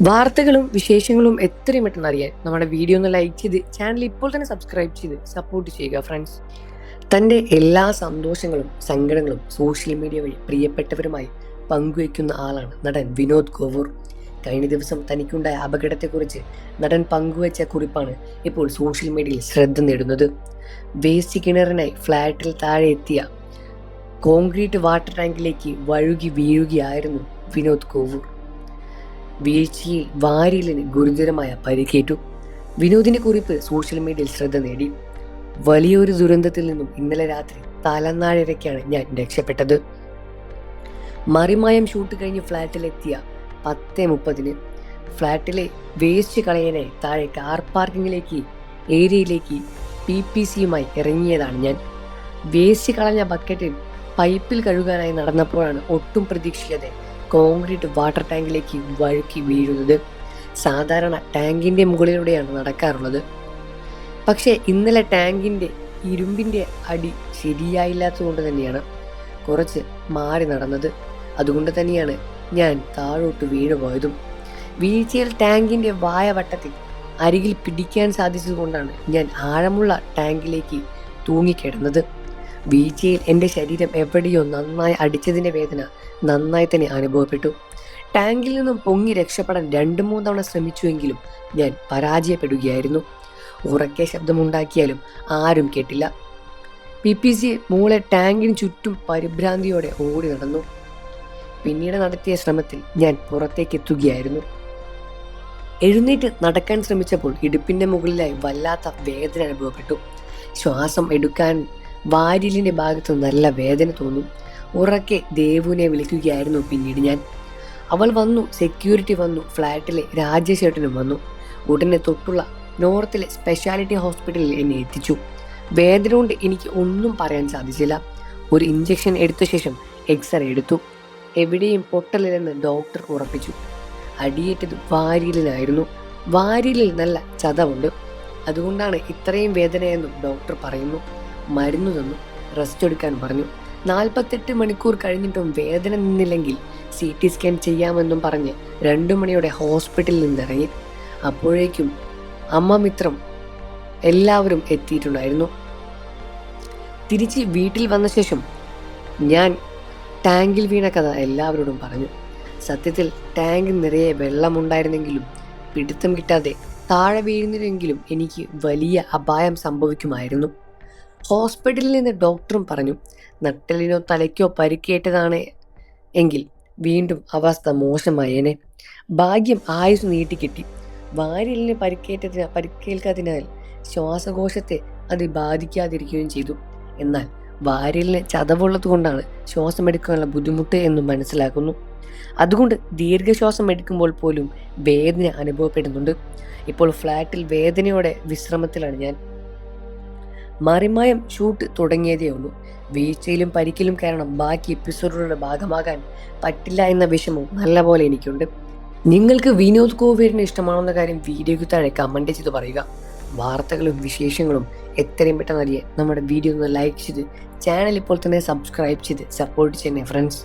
വാർത്തകളും വിശേഷങ്ങളും എത്രയും പെട്ടെന്ന് അറിയാൻ നമ്മുടെ വീഡിയോ ഒന്ന് ലൈക്ക് ചെയ്ത് ചാനൽ ഇപ്പോൾ തന്നെ സബ്സ്ക്രൈബ് ചെയ്ത് സപ്പോർട്ട് ചെയ്യുക ഫ്രണ്ട്സ്. തൻ്റെ എല്ലാ സന്തോഷങ്ങളും സങ്കടങ്ങളും സോഷ്യൽ മീഡിയ വഴി പ്രിയപ്പെട്ടവരുമായി പങ്കുവയ്ക്കുന്ന ആളാണ് നടൻ വിനോദ് കോവൂർ. കഴിഞ്ഞ ദിവസം തനിക്കുണ്ടായ അപകടത്തെക്കുറിച്ച് നടൻ പങ്കുവച്ച കുറിപ്പാണ് ഇപ്പോൾ സോഷ്യൽ മീഡിയയിൽ ശ്രദ്ധ നേടുന്നത്. വേസ്റ്റ് കിണറിനായി ഫ്ലാറ്റിൽ താഴെ എത്തിയ കോൺക്രീറ്റ് വാട്ടർ ടാങ്കിലേക്ക് വഴുകി വീഴുകയായിരുന്നു വിനോദ് കോവൂർ. വീഴ്ചയിൽ വാരിയലിന് ഗുരുതരമായ പരിക്കേറ്റു. വിനോദിന്റെ കുറിപ്പ് സോഷ്യൽ മീഡിയയിൽ ശ്രദ്ധ നേടി. വലിയൊരു ദുരന്തത്തിൽ നിന്നും ഇന്നലെ രാത്രി തലനാഴിരയ്ക്കാണ് ഞാൻ രക്ഷപ്പെട്ടത്. മറിമായം ഷൂട്ട് കഴിഞ്ഞ് ഫ്ലാറ്റിലെത്തിയ 10:30 ഫ്ലാറ്റിലെ വേസ്റ്റ് കളയാനായി താഴെ കാർ പാർക്കിങ്ങിലേക്ക് ഏരിയയിലേക്ക് PPCയുമായി ഇറങ്ങിയതാണ് ഞാൻ. വേസ്റ്റ് കളഞ്ഞ ബക്കറ്റിൽ പൈപ്പിൽ കഴുകാനായി നടന്നപ്പോഴാണ് ഒട്ടും പ്രതീക്ഷിക്കാതെ കോൺക്രീറ്റ് വാട്ടർ ടാങ്കിലേക്ക് വഴുക്കി വീഴുന്നത്. സാധാരണ ടാങ്കിൻ്റെ മുകളിലൂടെയാണ് നടക്കാറുള്ളത്. പക്ഷേ ഇന്നലെ ടാങ്കിൻ്റെ ഇരുമ്പിൻ്റെ അടി ശരിയായില്ലാത്തതുകൊണ്ട് തന്നെയാണ് കുറച്ച് മാറി നടന്നത്. അതുകൊണ്ട് തന്നെയാണ് ഞാൻ താഴോട്ട് വീണുപോയതും. വീഴ്ചയിൽ ടാങ്കിൻ്റെ വായവട്ടത്തിൽ അരികിൽ പിടിക്കാൻ സാധിച്ചതുകൊണ്ടാണ് ഞാൻ ആഴമുള്ള ടാങ്കിലേക്ക് തൂങ്ങിക്കിടന്നത്. വീഴ്ചയിൽ എൻ്റെ ശരീരം എവിടെയോ നന്നായി അടിച്ചതിൻ്റെ വേദന നന്നായി തന്നെ അനുഭവപ്പെട്ടു. ടാങ്കിൽ നിന്നും പൊങ്ങി രക്ഷപ്പെടാൻ 2-3 തവണ ശ്രമിച്ചുവെങ്കിലും ഞാൻ പരാജയപ്പെടുകയായിരുന്നു. ഉറക്കെ ശബ്ദമുണ്ടാക്കിയാലും ആരും കേട്ടില്ല. PPC മോളെ ടാങ്കിന് ചുറ്റും പരിഭ്രാന്തിയോടെ ഓടി നടന്നു. പിന്നീട് നടത്തിയ ശ്രമത്തിൽ ഞാൻ പുറത്തേക്ക് എത്തുകയായിരുന്നു. എഴുന്നേറ്റ് നടക്കാൻ ശ്രമിച്ചപ്പോൾ ഇടുപ്പിൻ്റെ മുകളിലായി വല്ലാത്ത വേദന അനുഭവപ്പെട്ടു. ശ്വാസം എടുക്കാൻ വാരിലിൻ്റെ ഭാഗത്ത് നല്ല വേദന തോന്നും. ഉറക്കെ ദേവുവിനെ വിളിക്കുകയായിരുന്നു പിന്നീട് ഞാൻ. അവൾ വന്നു, സെക്യൂരിറ്റി വന്നു, ഫ്ലാറ്റിലെ രാജേഷ് ചേട്ടനും വന്നു. ഉടനെ തൊട്ടുള്ള നോർത്തിലെ സ്പെഷ്യാലിറ്റി ഹോസ്പിറ്റലിൽ എന്നെ എത്തിച്ചു. വേദന കൊണ്ട് എനിക്ക് ഒന്നും പറയാൻ സാധിച്ചില്ല. ഒരു ഇഞ്ചക്ഷൻ എടുത്ത ശേഷം എക്സ്റേ എടുത്തു. എവിടെയും പൊട്ടലില്ലെന്ന് ഡോക്ടർ ഉറപ്പിച്ചു. അടിയേറ്റത് വാരിയലിനായിരുന്നു. വാരിയലിൽ നല്ല ചതവുണ്ട്. അതുകൊണ്ടാണ് ഇത്രയും വേദനയെന്നും ഡോക്ടർ പറയുന്നു. മരുന്ന് തന്നു, റെസ്റ്റ് എടുക്കാൻ പറഞ്ഞു. 48 മണിക്കൂർ കഴിഞ്ഞിട്ടും വേദന നിന്നില്ലെങ്കിൽ CT സ്കാൻ ചെയ്യാമെന്നും പറഞ്ഞ് 2 മണിയോടെ ഹോസ്പിറ്റലിൽ നിന്നിറങ്ങി. അപ്പോഴേക്കും അമ്മ മിത്രം എല്ലാവരും എത്തിയിട്ടുണ്ടായിരുന്നു. തിരിച്ച് വീട്ടിൽ വന്ന ശേഷം ഞാൻ ടാങ്കിൽ വീണ കഥ എല്ലാവരോടും പറഞ്ഞു. സത്യത്തിൽ ടാങ്ക് നിറയെ വെള്ളമുണ്ടായിരുന്നെങ്കിലും പിടുത്തം കിട്ടാതെ താഴെ വീഴുന്നില്ലെങ്കിലും എനിക്ക് വലിയ അപായം സംഭവിക്കുമായിരുന്നു. ഹോസ്പിറ്റലിൽ നിന്ന് ഡോക്ടറും പറഞ്ഞു, നട്ടലിനോ തലയ്ക്കോ പരിക്കേറ്റതാണ് എങ്കിൽ വീണ്ടും അവസ്ഥ മോശമായേനെ. ഭാഗ്യം ആയുസ് നീട്ടിക്കിട്ടി. വാരിയലിന് പരിക്കേൽക്കാതിനാൽ ശ്വാസകോശത്തെ അത് ബാധിക്കാതിരിക്കുകയും ചെയ്തു. എന്നാൽ വാരിയലിന് ചതവുള്ളത് കൊണ്ടാണ് ശ്വാസമെടുക്കാനുള്ള ബുദ്ധിമുട്ട് എന്ന് മനസ്സിലാക്കുന്നു. അതുകൊണ്ട് ദീർഘശ്വാസം എടുക്കുമ്പോൾ പോലും വേദന അനുഭവപ്പെടുന്നുണ്ട്. ഇപ്പോൾ ഫ്ലാറ്റിൽ വേദനയോടെ വിശ്രമത്തിലാണ് ഞാൻ. മറിമായം ഷൂട്ട് തുടങ്ങിയതേ ഉള്ളൂ. വീഴ്ചയിലും പരിക്കിലും കാരണം ബാക്കി എപ്പിസോഡുകളുടെ ഭാഗമാകാൻ പറ്റില്ല എന്ന വിഷമവും നല്ലപോലെ എനിക്കുണ്ട്. നിങ്ങൾക്ക് വിനോദ് കോവൂരിനെ ഇഷ്ടമാണെന്ന കാര്യം വീഡിയോയ്ക്ക് താഴെ കമൻറ്റ് ചെയ്ത് പറയുക. വാർത്തകളും വിശേഷങ്ങളും എത്രയും പെട്ടെന്ന് അറിയാൻ നമ്മുടെ വീഡിയോ ഒന്ന് ലൈക്ക് ചെയ്ത് ചാനൽ ഇപ്പോൾ തന്നെ സബ്സ്ക്രൈബ് ചെയ്ത് സപ്പോർട്ട് ചെയ്യണേ ഫ്രണ്ട്സ്.